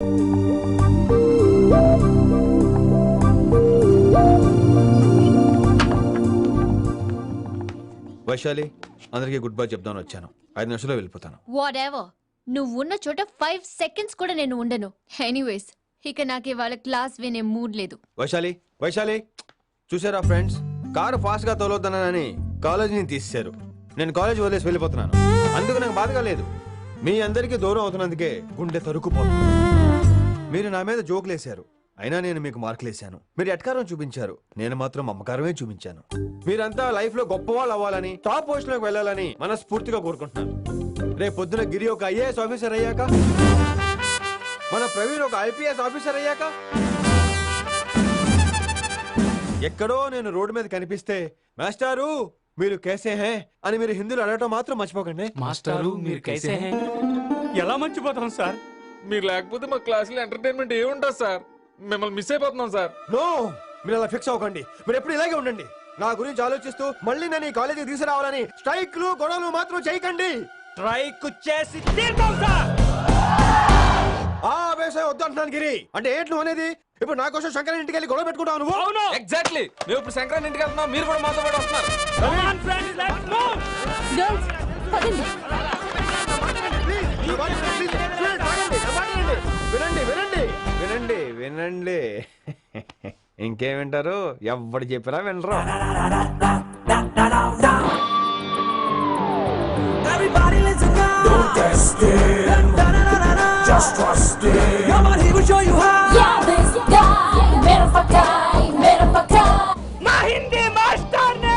వైశాలి, అందరికీ good bye చెప్దామని వచ్చాను. 5 నిమిషాల్లో వెళ్ళిపోతాను. వాటెవర్, నువ్వు ఉన్న చోట 5 seconds కూడా నేను ఉండను. ఎనీవేస్, ఇక నాకు ఇవాళ క్లాస్ వినే మూడ్ లేదు. వైశాలి, వైశాలి, చూసారా ఫ్రెండ్స్, కారు ఫాస్ట్ గా తోలొద్దనని కాలేజీని తీసేశారు. నేను కాలేజ్ వదిలేసి వెళ్ళిపోతున్నాను. అందుకు నాకు బాధగా లేదు. మీ అందరికీ దూరం అవుతున్నందుకే గుండె తరుక్కుపోతుంది. మీరు నా మీద జోకులేశారు, అయినా నేను మీకు మార్కులేశాను. మీరు ఎట్కారం చూపించారు, నేను మాత్రం అమ్మకారమే చూపించాను. మీరంతా లైఫ్ లో గొప్ప వాళ్ళు అవ్వాలని, టాప్ పోస్ట్ లోకి వెళ్ళాలని మనస్ఫూర్తిగా కోరుకుంటున్నాను. రేపు పొద్దున గిరి ఒక IAS ఆఫీసర్ అయ్యాక, మన ప్రవీణ్ ఒక IPS ఆఫీసర్ అయ్యాక, ఎక్కడో నేను రోడ్డు మీద కనిపిస్తే మాస్టారు మీరు కేసే హే అని మీరు హిందీలో అడగటం మాత్రం మర్చిపోకండి. మాస్టారు మీరు కేసే హే. ఎలా మర్చిపోతాం సార్? మీరు లేకపోతే మా క్లాసులో ఎంటర్టైన్మెంట్ ఏముంటుంది సార్? మిమ్మల్ని మిస్ అయిపోతున్నాం సార్. నో, మీరు అలా ఫిక్స్ అవ్వకండి. మీరు ఎప్పుడు ఇలాగే ఉండండి. నా గురించి ఆలోచిస్తూ మళ్ళీ నేను ఈ కాలేజీకి తీసుకురావాలని స్ట్రైక్లు గొడవలు మాత్రం చేయకండి. స్ట్రైక్ చేసి తీరుతాం సార్. ఆ ఆవేశం వద్దు అంటున్నాను గిరి. అంటే ఏంటి నువ్వు అనేది? ఇప్పుడు నా కోసం శంకర్ ఇంటికి వెళ్ళి గొడవ పెట్టుకుంటావు నువ్వు? అవును, ఎగ్జాక్ట్లీ. మేము ఇప్పుడు శంకరన్ ఇంటికి వెళ్తున్నాం, మీరు కూడా మాతో పాటు వస్తున్నారు. గర్ల్స్, పదండి. వినండి వినండి వినండి వినండి. ఇంకేం వింటారు? ఎవరు చెప్పినా వినరు. Everybody listen now. Don't test it. Just trust it. Come on, he will show you how. Yeah, this guy, mera pakai. Na Hindi master ne.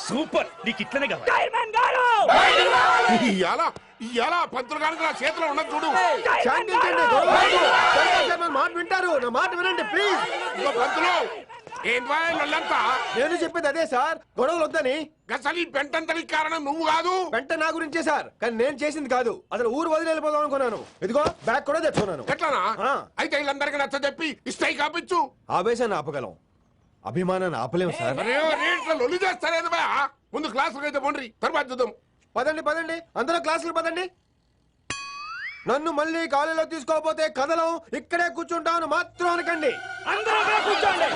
Super, నీకు ఇట్లనే కావాలి. Diamond garu. ఇయాల పంతులు గారికి నా చేతిలో ఉన్నది చూడు. శాంతించండి, గొడవ వద్దు. శంకర్ సార్ నా మాట వింటారు. నా మాట వినండి ప్లీజ్. ఇగో పంతులు, ఏంట్రా వాళ్ళంతా? నేను చెప్పేది అదే సార్, గొడవలు వద్దని. అసలు ఈ పెంటంతకి కారణం నువ్వు కాదు. వెంట నా గురించే సార్, కానీ నేను చేసింది కాదు. అసలు ఊరు వదిలి వెళ్ళిపోదాం అనుకున్నాను. ఇదిగో బ్యాగ్ కూడా తెచ్చుకున్నాను. ఎట్లానా? ఆ. అయితే వీళ్ళందరికీ నచ్చ చెప్పి స్ట్రైక్ ఆపించు. ఆవేశాన్ని ఆపగలం, అభిమానాన్ని ఆపలేము సార్. అరే రేట్ల లొల్లి చేస్తారేది బా. ముందు క్లాసులకు అయితే పోండి, తర్వాత చూద్దాం. పదండి పదండి, అందరూ క్లాసులు పదండి. నన్ను మళ్ళీ కాలేజీలో తీసుకోకపోతే కథలం ఇక్కడే కూర్చుంటాను మాత్రం అనకండి. అందరూ ఇక్కడ కూర్చోండి.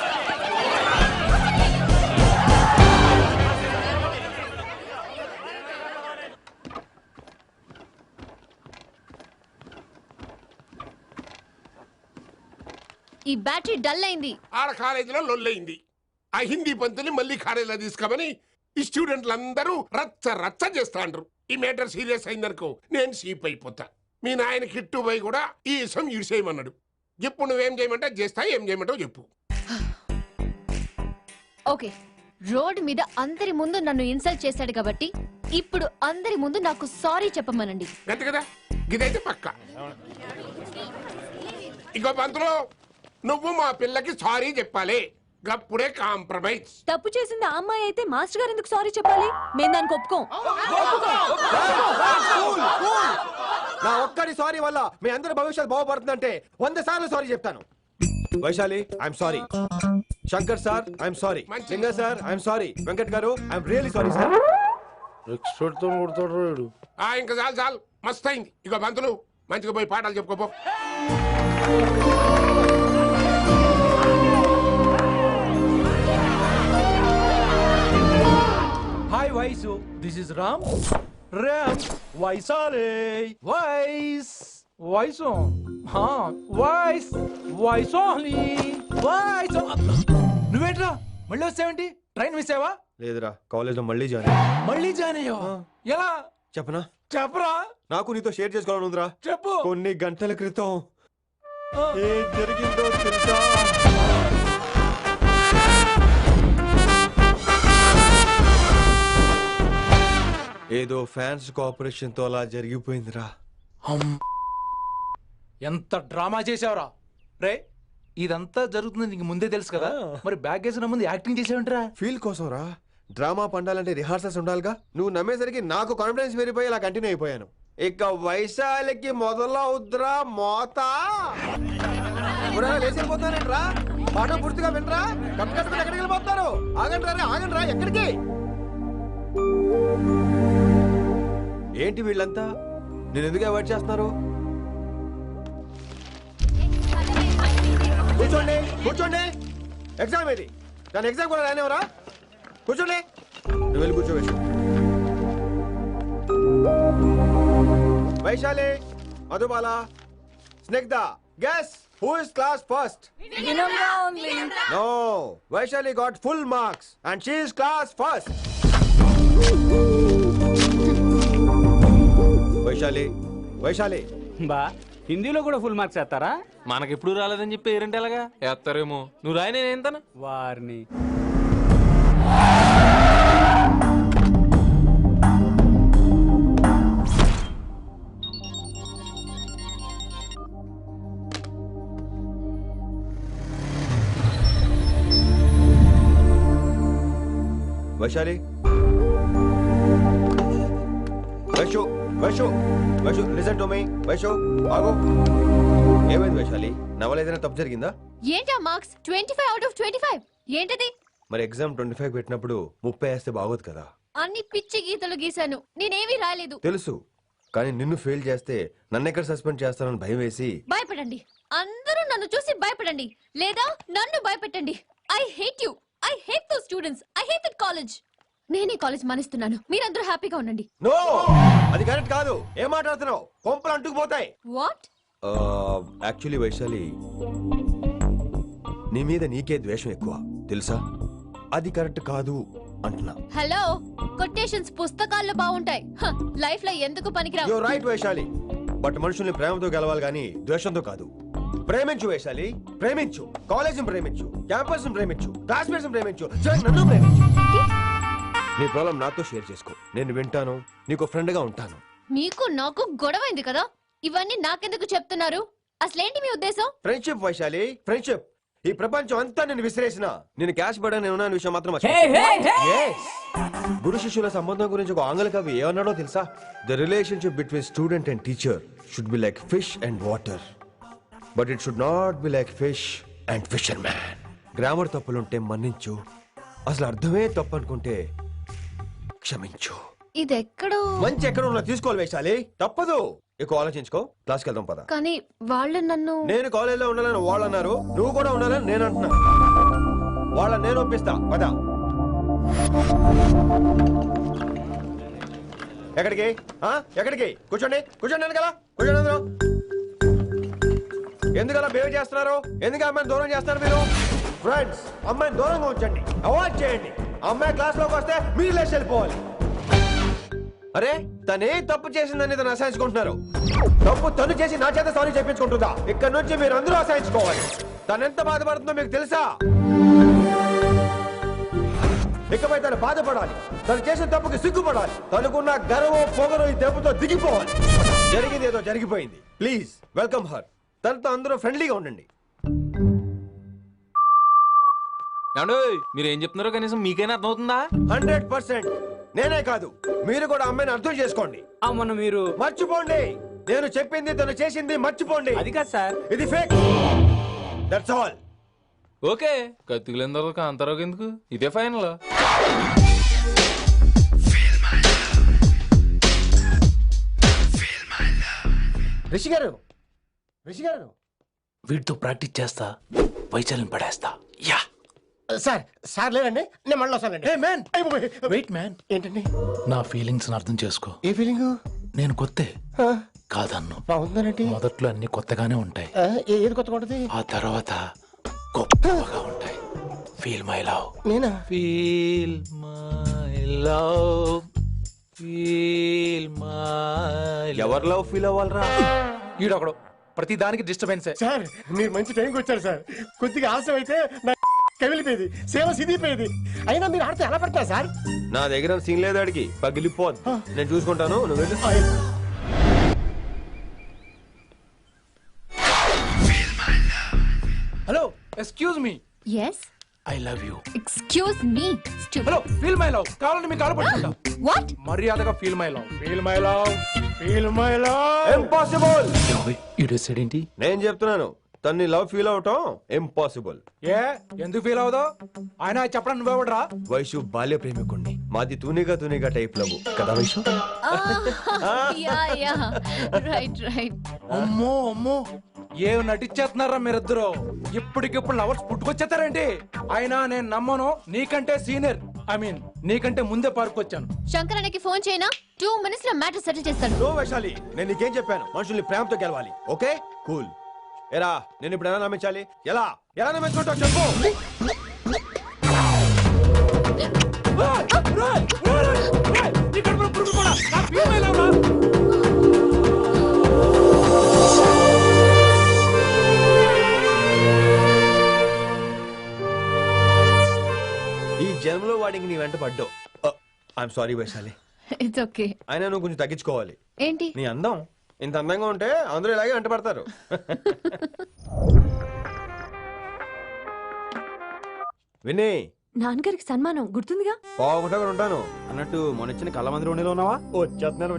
ఈ బ్యాటరీ డల్ అయింది. ఆడ కాలేజీలో లొల్లయింది. ఆ హిందీ పంతుని మళ్ళీ కాలేజీలో తీసుకోమని ఈ స్టూడెంట్లందరూ రచ్చ రచ్చ చేస్తాండ్రు. ఈ మేటర్ సీరియస్ అయిందనుకో నేను సీప్ అయిపోతా. మీ నాయన కిట్టు పోయి కూడా ఈ విషయం ఇడిసేయమన్నాడు. ఇప్పుడు నువ్వేం చేయమంటే చేస్తా, ఏం చేయమంటావు చెప్పు. ఓకే, రోడ్ మీద అందరి ముందు నన్ను ఇన్సల్ట్ చేశాడు కాబట్టి ఇప్పుడు అందరి ముందు నాకు సారీ చెప్పమనండి. అంతే కదా, ఇదైతే పక్క. ఇంకో పంతులు, నువ్వు మా పిల్లకి సారీ చెప్పాలి. గప్పుడే కాంప్రమైజ్. తప్పు చేసింది ఆ అమ్మాయి అయితే మాస్టర్ గారు ఎందుకు సారీ చెప్పాలి? మేము దానికి ఒప్పుకోం. నా ఒక్కడి సారీ వల్ల మీ అందరి భవిష్యత్తు బాగుపడుతుందంటే 100 సార్లు సారీ చెప్తాను. Vaishali, I'm sorry. Shankar sir, I'm sorry. Singer sir, I'm sorry. Venkat గారు, ఐఎమ్ రియల్లీ సారీ సార్. ఇంకా చాలు చాలు, మస్తు అయింది. ఇగో పంతులు, మంచిగా పోయి పాఠాలు చెప్పుకోపో. Hi Vaisu, this is Ram. Ram వైసాలే. వైస్ వైసు, వైస్ వైసోలి వైస్. నువ్వేంట్రా మళ్ళీ వచ్చావేంటి? ట్రైన్ మిస్ అయ్యావా? లేదురా, కాలేజ్ లో మళ్ళీ జాయిన్ అయ్యా. మళ్ళీ జాయిన్ అయ్యావా? ఎలా చెప్పనా? చెప్పరా. నాకు నీతో షేర్ చేసుకోవాలని ఉందిరా. చెప్పు. కొన్ని గంటల క్రితం ఏం జరిగిందో తెలుసా? ఏదో ఫ్యాన్స్ కోఆపరేషన్ తో అలా జరిగిపోయిందిరా. ఎంత డ్రామా చేసావురా రే. ఇదంతా జరుగుతుంది నీకు ముందే తెలుసు కదా, మరి బ్యాగ్ వేసిన ముందు యాక్టింగ్ చేసావంటరా? ఫీల్ కోసం రా. డ్రామా పండాలంటే రిహార్సల్స్ ఉండాలిగా. నువ్వు నమ్మేసరికి నాకు కాన్ఫిడెన్స్ పెరిగిపోయి ఇలా కంటిన్యూ అయిపోయాను. ఇక వైశాలికి మొదలవుద్రా మోత. లేచిపోతానంట్రా పాఠం పూర్తిగా వినరా కట్టుకట్టుకుని ఎక్కడికి వెళ్ళిపోతున్నారు ఆగండి ఎక్కడికి ఏంటి వీళ్ళంతా నేను ఎందుకు అవాయిడ్ చేస్తున్నారు కూర్చోండి ఎగ్జామ్ ఏది దాని ఎగ్జామ్ కూడా రానివరా కూర్చోండి నువ్వు వెళ్ళి కూర్చోవచ్చు Vaishali Madhubala Snigdha guess who is class first no Vaishali got full marks and she is class first Vaishali బా హిందీలో కూడా ఫుల్ మార్క్స్ వేస్తారా మనకెప్పుడు రాలేదని చెప్పి ఏరంటే ఎలాగా వేస్తారేమో నువ్వు రాయి నేను ఏంతాను వారిని Vaishali Vaishu listen to me Vaishu ఆగు ఏమైంది వైశాలి నా వల్ల ఏదైనా తప్పు జరిగిందా ఏంటా మార్క్స్ 25 out of 25 ఏంటది మరి ఎగ్జామ్ 25 పెట్టినప్పుడు 30 వేస్తే బాగోదు కదా అన్ని పిచ్చి గీతలు గీశాను నేనేమీ రాలేదు తెలుసు కానీ నిన్ను ఫెయిల్ చేస్తే నన్ను ఎక్కడ సస్పెండ్ చేస్తానని భయం వేసి భయపడండి అందరూ నన్ను చూసి భయపడండి లేదా నన్ను భయపెట్టండి I hate you I hate those students I hate that college నేనే కాలేజ్ మానేస్తున్నాను మీరందరూ హ్యాపీగా ఉండండి నో అది కరెక్ట్ కాదు ఏం మాట్లాడుతున్నావు కొంపలు అంటుకుపోతాయి వాట్ యాక్చువల్లీ వైశాలి నీ మీద నీకే ద్వేషం ఎక్కువ తెలుసా అది కరెక్ట్ కాదు అంటున్నా హలో కొటేషన్స్ పుస్తకాల్లో బాగుంటాయి లైఫ్ లో ఎందుకు పనికిరావు యు రైట్ వైశాలి బట్ మనుషుల్ని ప్రేమతో గెలవాలి గాని ద్వేషంతో కాదు ప్రేమించు వైశాలి ప్రేమించు కాలేజ్ ప్రేమించు క్యాంపస్ ప్రేమించు క్లాస్మేట్స్ ప్రేమించు నన్ను ప్రేమించు నీ ప్రాబ్లం నాతో షేర్ చేసుకో నేను వింటాను నీకు ఫ్రెండ్ గా ఉంటాను మీకు నాకు గొడవైంది కదా ఇవన్నీ నాకెందుకు చెప్తున్నారు అసలేంటి మీ ఉద్దేశం ఫ్రెండ్షిప్ వైశాలి ఫ్రెండ్షిప్ ఈ ప్రపంచం అంతా నేను విసిరేసిన నేను క్యాష్ పడా నేను ఉన్న విషయం మాత్రం గురు శిష్యుల సంబంధం గురించి ఒక ఆంగ్ల కవి ఏమన్నాడో తెలుసా the relationship between student and teacher should be like fish and water but it should not be like fish and fisherman grammar తప్పులుంటే మన్నించు అసలు అర్థమే తప్పు అనుకుంటే క్షమించు ఇది ఎక్కడో మంచి ఎక్కడ ఉన్నా తీసుకోవాలి వైశాలి తప్పదు ఎక్కువ ఆలోచించుకో క్లాస్కి వెళ్దాం పద కానీ వాళ్ళు నన్ను నేను కాలేజీలో ఉండాలని వాళ్ళు అన్నారు నువ్వు కూడా ఉండాలని నేను అంటున్నా వాళ్ళని నేను ఒప్పిస్తా పద ఎక్కడికి ఎక్కడికి కూర్చోండి కదా కూర్చోండి అందరూ ఎందుకలా బిహేవ్ చేస్తున్నారు ఎందుకు అమ్మాయిని దూరం చేస్తారు మీరు ఫ్రెండ్స్ అమ్మాయిని దూరంగా ఉంచండి అవాయిడ్ చేయండి అమ్మాయి క్లాస్ లోకి వస్తే మీరు లేచి వెళ్ళిపోవాలి అరే తనే తప్పు చేసిందని తను అసహించుకుంటున్నారు తప్పు తను చేసి నా చేత సారీ చెప్పించుకుంటుందా ఇక్కడ నుంచి మీరు అందరూ అసహించుకోవాలి తను ఎంత బాధపడుతుందో మీకు తెలుసా ఇకపై తను బాధపడాలి తను చేసిన తప్పుకి సిగ్గుపడాలి తనకున్న గర్వం పొగరు ఈ దెబ్బతో దిగిపోవాలి జరిగింది ఏదో జరిగిపోయింది ప్లీజ్ వెల్కమ్ హర్ తనతో అందరూ ఫ్రెండ్లీగా ఉండండి మీరు ఏం చెప్తున్నారో కనీసం మీకైనా అర్థమవుతుందా 100% నేనే కాదు మీరు కూడా అమ్మాయిని అర్థం చేసుకోండి మొన్న మీరు మర్చిపోండి నేను చెప్పింది తను చేసింది మర్చిపోండి అది కాదు సార్ ఇది ఫేక్ దట్స్ ఆల్ ఓకే కత్తిలేని తర్వాత కాంతారావు ఎందుకు ఇదే ఫైనల్ రిషి గారు వీటితో ప్రాక్టీస్ చేస్తా వైశాలిని పడేస్తా యా సార్ లేదండి నేను మళ్ళీ వస్తానండి వెయిట్ మ్యాన్ ఏంటండి నా ఫీలింగ్స్ అర్థం చేసుకో ఏ ఫీలింగ్ నేను కొత్తే కాదన్ను బాగుందండి మొదట్లో అన్ని కొత్తగానే ఉంటాయి ఏది కొత్తగా ఉంటుంది ఆ తర్వాత గొప్పగా ఉంటాయి ఫీల్ మై లవ్ నేనా feel my love feel my ఎవరి లవ్ ఫీల్ అవ్వాలరా ఈడొకడు ప్రతి దానికి డిస్టర్బెన్సే సార్ మీరు మంచి టైంకి వచ్చారు సార్ కొద్దిగా ఆలస్యం అయితే నా కమిలిపోయేది సేవ సిదిపోయేది అయినా మీరు ఆడితే ఎలా పడతారు సార్ నా దగ్గర సీన్ లేదు అడిగి పగిలిపోదు నేను చూసుకుంటాను నువ్వు వెళ్ళు hello excuse me yes I love you excuse me stupid hello feel my love కావాలంటే మీ కాలు పట్టుకుంటా what మర్యాదగా feel my love feel my love feel my love impossible ఈడేసాడేంటి నేను చెప్తున్నాను తన్ని లవ్ ఫీల్ అవటం ఇంపాసిబుల్. ఏ ఎందుకు ఫీల్ అవుదో ఆయన చెప్పడం నువ్వెవడరా? వైషు బాల్య ప్రేమికుణ్ణి. మాది తూనిగా టైప్ లవ్ కదా వైషు? రైట్. అమ్మో అమ్మో ఏం నటించేస్తున్నారా మీరిద్దరు? ఇప్పటికిప్పుడు లవర్స్ పుట్టుకొచ్చేస్తారేంటి? అయినా నేను నమ్మను. నీకంటే సీనియర్, ఐ మీన్ నీకంటే ముందే పార్కొచ్చాను. శంకరానికి ఫోన్ చేయనా? 2 minutes లో మ్యాటర్ సెటిల్ చేస్తాను. నో వైశాలి, నేను నీకేం చెప్పాను? మనుషుల్ని ప్రేమతో గెలవాలి. Okay cool. ఎరా నేను ఇప్పుడు ఎలా నమ్మించాలి? ఎలా నమ్మించుకుంటావు చెప్పు. ఈ జన్మలో వాడికి నీ వెంట పడ్డావు. I'm sorry Vaishali. It's okay. అయినా నువ్వు కొంచెం తగ్గించుకోవాలి. ఏంటి? నీ అందం ఇంత అందంగా ఉంటే అందరూ ఇలాగే వెంట పడతారు. విన్నీ, నాన్నగారికి సన్మానం గుర్తుందిగా? బాగుంటా కూడా ఉంటాను అన్నట్టు మొన్న ఇచ్చిన కళ్ళ మందిరం ఉండేలో ఉన్నావా? వచ్చేస్తున్నాను.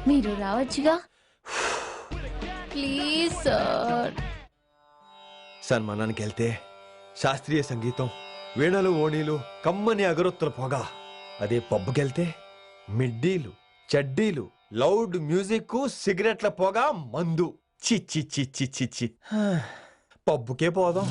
మీరు రావచ్చుగా ప్లీజ్ సార్. సన్మానానికి వెళ్తే శాస్త్రీయ సంగీతం, వీణలు, ఓణీలు, కమ్మని అగరొత్తుల పొగ. అదే పబ్బుకెళ్తే మిడ్డీలు, చెడ్డీలు, లౌడ్ మ్యూజిక్, సిగరెట్ల పొగ, మందు. చి పబ్బుకే పోదాం.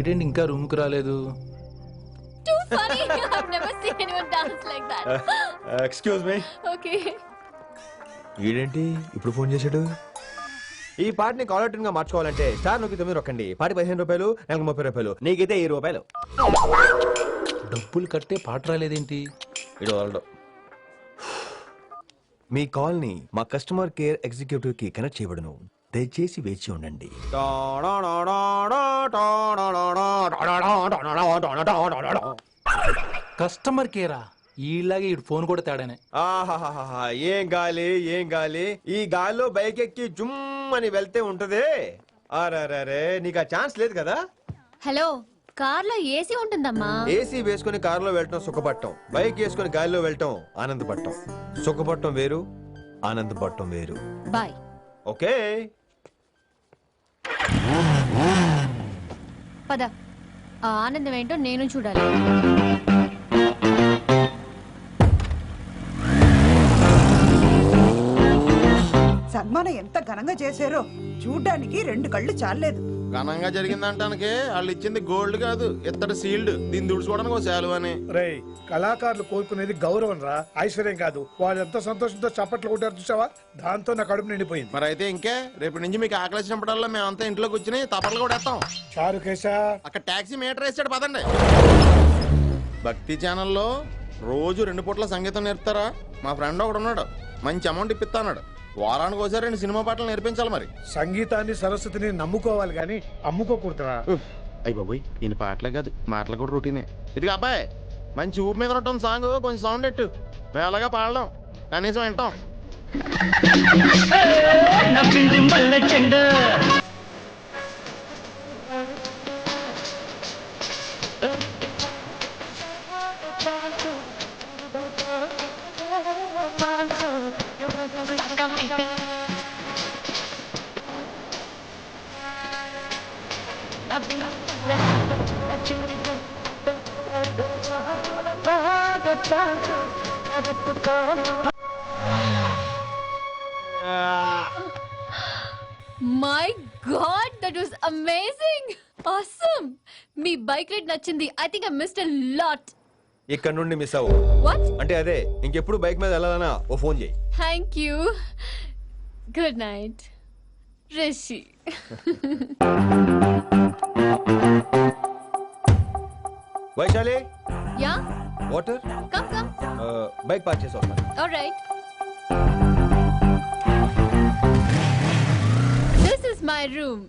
ఈడేంటి ఇంకా రూమ్ కు రాలేదు? Too funny. I've never seen anyone dance like that. Excuse me. Okay. ఈడేంటి ఇప్పుడు ఫోన్ చేశాడు? ఈ పాటని కాలర్ ట్యూన్ గా మార్చుకోవాలంటే స్టార్ నొక్కి 9 రొక్కండి. పాటి 15 రూపాయలు, నెలకు 30 రూపాయలు. నీకైతే 10 రూపాయలు. డబ్బులు కట్టే పాట రాలేదేంటి? ఇడు వాళ్ళడు. మీ కాల్ ని మా కస్టమర్ కేర్ ఎగ్జిక్యూటివ్ కి కనెక్ట్ చేయబడును. దయచేసి వేచి ఉండండి. కస్టమర్ కేరా? ఈలాగే ఇటు ఫోన్ కూడా తేడానే. ఆహాహాహా, ఏం గాలి. ఈ గాలిలో బైక్ ఎక్కి జుమ్ అని వెళ్తే ఉంటదే. అరే నీకు ఆ ఛాన్స్ లేదు కదా. హలో, కార్ లో ఏసీ ఉంటుందమ్మా. ఏసీ వేసుకుని కారులో వెళ్ళటం సుఖపట్టం, బైక్ వేసుకుని గాలిలో వెళ్ళటం ఆనందపట్టం. సుఖపట్టం వేరు, ఆనందపట్టం వేరు. బాయ్. ఓకే పద, ఆ ఆనందం ఏంటో నేను చూడాలి. సన్మానం ఎంత ఘనంగా చేశారో చూడ్డానికి 2 కళ్ళు చాలలేదు. ఘనంగా జరిగిందంటానికి వాళ్ళు ఇచ్చింది గోల్డ్ కాదు, ఇత్తడి సీల్డ్. దీన్ని దుడుచుకోవడానికి ఒక శాలువ అని. రేయ్, కళాకారులు కోరుకునేది గౌరవం రా, ఐశ్వర్యం కాదు. వాళ్ళు ఎంత సంతోషంతో చప్పట్లు కొట్టారు చూసావా? దాంతో నా కడుపు నిండిపోయింది. మరి అయితే ఇంకే రేపటి నుంచి మీకు ఆకలి వచ్చినప్పుడల్లా మేమంతా ఇంట్లో కూర్చుని తప్పట్లు కూడా వేస్తాం. చారుకేశా, అక్కడ టాక్సీ మీటర్ వేసాడు, పదండి. భక్తి ఛానల్లో రోజు 2 పూట్ల సంగీతం నేర్పుతారా? మా ఫ్రెండ్ ఒకడు ఉన్నాడు, మంచి అమౌంట్ ఇప్పిస్తా అన్నాడు. వారానికి ఒకసారి 2 సినిమా పాటలు నేర్పించాలి. మరి సంగీతాన్ని సరస్వతిని నమ్ముకోవాలి గాని అమ్ముకోకూడదురా. అయ్యి బాబోయ్, ఈయన పాటలే కాదు మాటలు కూడా రొటీనే. ఇదిగా అబ్బాయి, మంచి ఊపి మీద ఉంటుంది సాంగ్, కొంచెం సౌండ్ ఎట్టు. మేము అలాగా పాడలేం, కనీసం వింటాం. My god that was amazing awesome మీ బైక్ రైడ్ నచ్చింది I think I missed a lot ఇక్కడ నుండి మిస్ అవ్వు వాట్ అంటే అదే ఇంకెప్పుడు బైక్ మీద వెళ్ళాలన్నా ఓ ఫోన్ చేయి thank you good night Rishi Vaishali yeah water come come bike park చేసి వస్తాను alright this is my room